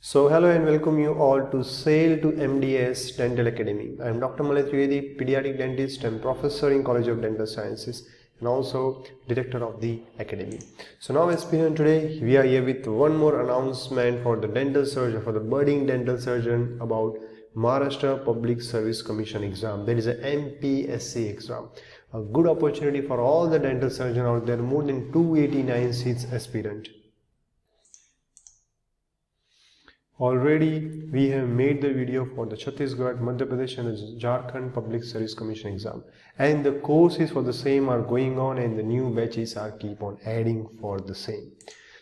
So hello and welcome you all to Sail to MDS Dental Academy. I am Dr. Malay Trivedi, pediatric dentist and professor in College of Dental Sciences and also director of the academy. So now aspirant, today we are here with one more announcement for the dental surgeon, for the budding dental surgeon about Maharashtra Public Service Commission exam. That is a MPSC exam. A good opportunity for all the dental surgeons out there, more than 289 seats aspirant. Already we have made the video for the Chhattisgarh, Madhya Pradesh and Jharkhand Public Service Commission exam, and the courses for the same are going on and the new batches are keep on adding for the same.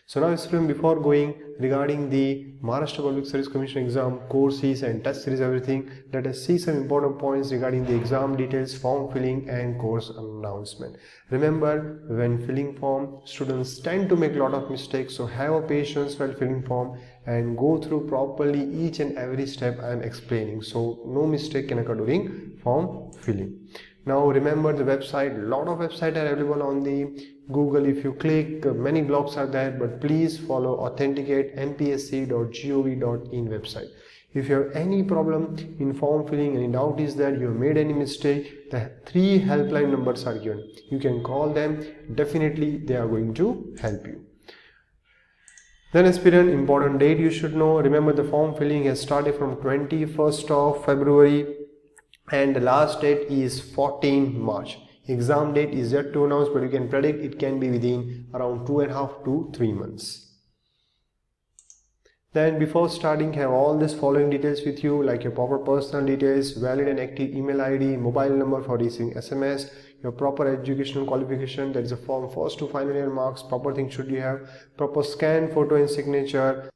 So now students, before going regarding the Maharashtra Public Service Commission exam courses and test series everything, let us see some important points regarding the exam details, form filling and course announcement. Remember, when filling form, students tend to make a lot of mistakes, so have a patience while filling form and go through properly each and every step I am explaining, so no mistake can occur during form filling. Now remember the website, lot of websites are available on the Google. If you click, many blogs are there, but please follow authenticate mpsc.gov.in website. If you have any problem in form filling, any doubt is there, you have made any mistake, the 3 helpline numbers are given. You can call them, definitely they are going to help you. Then aspirant, important date you should know. Remember the form filling has started from 21st of February and the last date is 14 March. Exam date is yet to announce, but you can predict it can be within around 2.5 to 3 months. Then before starting, have all these following details with you, like your proper personal details, valid and active email ID, mobile number for receiving SMS, your proper educational qualification, that is a form first to final year marks, proper thing should you have, proper scan, photo and signature.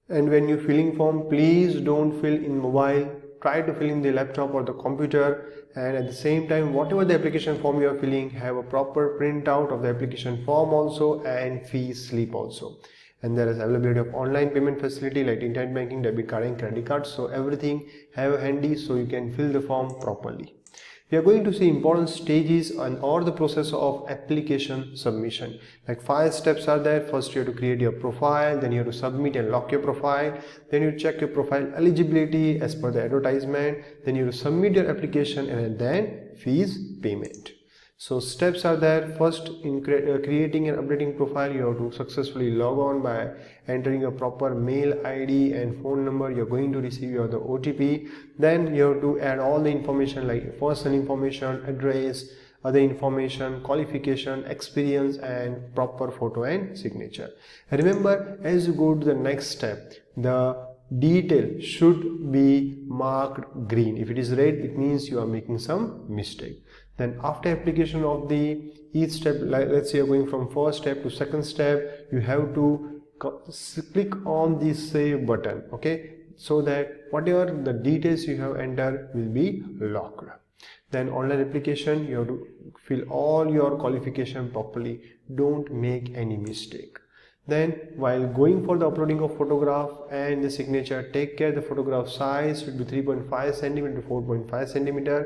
And when you filling form, please don't fill in mobile, try to fill in the laptop or the computer, and at the same time whatever the application form you are filling, have a proper printout of the application form also and fee slip also. And there is availability of online payment facility like internet banking, debit card and credit card, so everything have handy so you can fill the form properly. We are going to see important stages or the process of application submission. Like 5 steps are there. First you have to create your profile, then you have to submit and lock your profile, then you check your profile eligibility as per the advertisement, then you have to submit your application and then fees payment. So steps are there. First, in creating and updating profile, you have to successfully log on by entering a proper mail ID and phone number you are going to receive the OTP. Then you have to add all the information like personal information, address, other information, qualification, experience and proper photo and signature. And remember, as you go to the next step, the detail should be marked green. If it is red, it means you are making some mistake. Then after application of the each step, like let's say you're going from first step to second step, you have to click on the save button, okay, so that whatever the details you have entered will be locked. Then online application, you have to fill all your qualification properly, don't make any mistake. Then while going for the uploading of photograph and the signature, take care the photograph size should be 3.5 cm to 4.5 cm.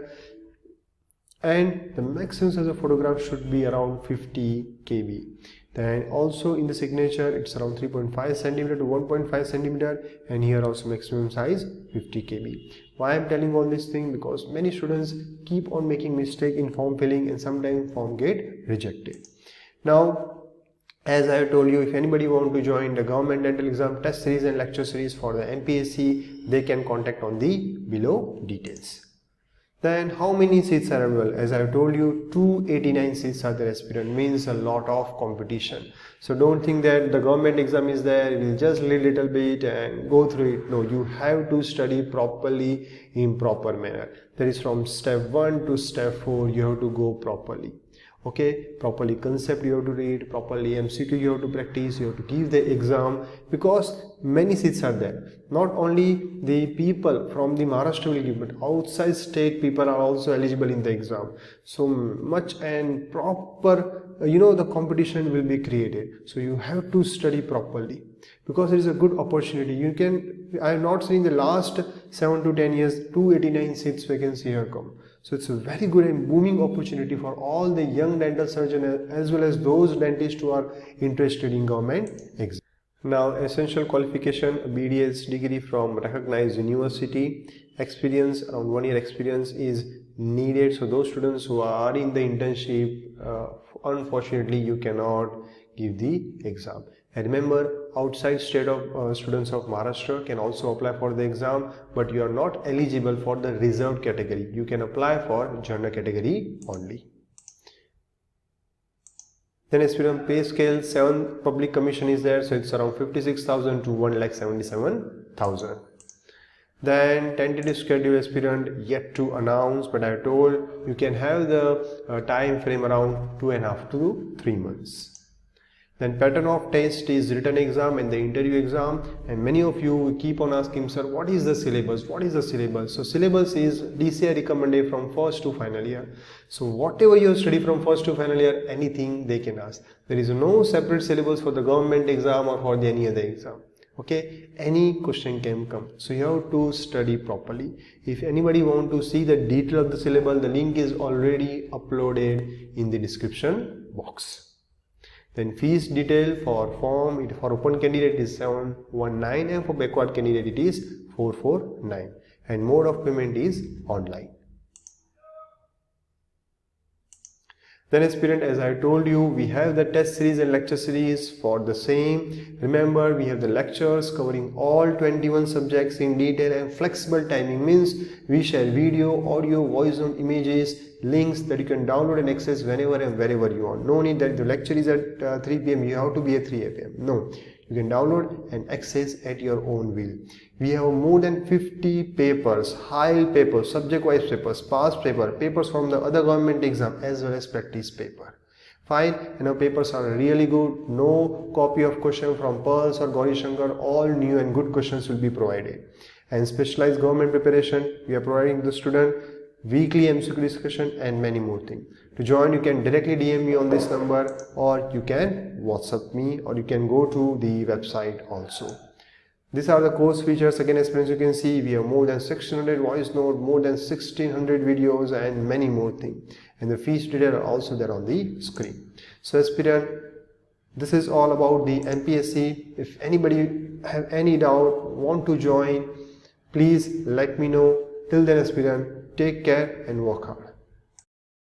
And the maximum size of photograph should be around 50 KB. Then also in the signature, it's around 3.5 cm to 1.5 cm, and here also maximum size 50 KB. Why I'm telling all this thing? Because many students keep on making mistake in form filling and sometimes form get rejected. Now, as I have told you, if anybody want to join the government dental exam test series and lecture series for the MPSC, they can contact on the below details. Then how many seats are available? As I have told you, 289 seats are there aspirant, means a lot of competition. So don't think that the government exam is there, you will just read little bit and go through it. No, you have to study properly in proper manner. That is from step 1 to step 4, you have to go properly. Okay, properly concept you have to read, properly MCQ you have to practice, you have to give the exam, because many seats are there. Not only the people from the Maharashtra will give, but outside state people are also eligible in the exam. So much and proper, the competition will be created. So you have to study properly, because it is a good opportunity. You can, I have not seen the last 7 to 10 years 289 seats vacancy here come. So it's a very good and booming opportunity for all the young dental surgeons as well as those dentists who are interested in government exam. Now, essential qualification, BDS degree from recognized university, experience, around 1 year experience is needed. So those students who are in the internship, unfortunately you cannot give the exam. And remember, outside state of students of Maharashtra can also apply for the exam, but you are not eligible for the reserved category. You can apply for general category only. Then aspirant pay scale, 7 public commission is there, so it's around 56,000 to 1,77,000. Then tentative schedule aspirant yet to announce, but I told you can have the time frame around 2.5 to 3 months. Then pattern of test is written exam and the interview exam, and many of you keep on asking, sir, what is the syllabus? What is the syllabus? So syllabus is DCI recommended from first to final year. So whatever you study from first to final year, anything they can ask. There is no separate syllabus for the government exam or for any other exam. Okay, any question can come, so you have to study properly. If anybody want to see the detail of the syllabus, the link is already uploaded in the description box. Then fees detail for form, for open candidate is 719 and for backward candidate it is 449, and mode of payment is online. Then aspirant, as I told you, we have the test series and lecture series for the same. Remember, we have the lectures covering all 21 subjects in detail, and flexible timing means we share video, audio, voice note, images, links that you can download and access whenever and wherever you want. No need that the lecture is at 3 p.m. you have to be at 3 p.m. No, you can download and access at your own will. We have more than 50 papers, high papers, subject-wise papers, past paper, papers from the other government exam as well as practice paper. Fine, and our papers are really good. No copy of question from Pearls or Gauri Shankar. All new and good questions will be provided. And specialized government preparation, we are providing the student weekly MCQ discussion and many more things. To join, you can directly DM me on this number, or you can WhatsApp me, or you can go to the website also. These are the course features. Again, aspirants, you can see we have more than 600 voice note, more than 1600 videos and many more things. And the fees detail are also there on the screen. So aspirant, this is all about the MPSC. If anybody have any doubt, want to join, please let me know. Till then aspirant, take care and work hard.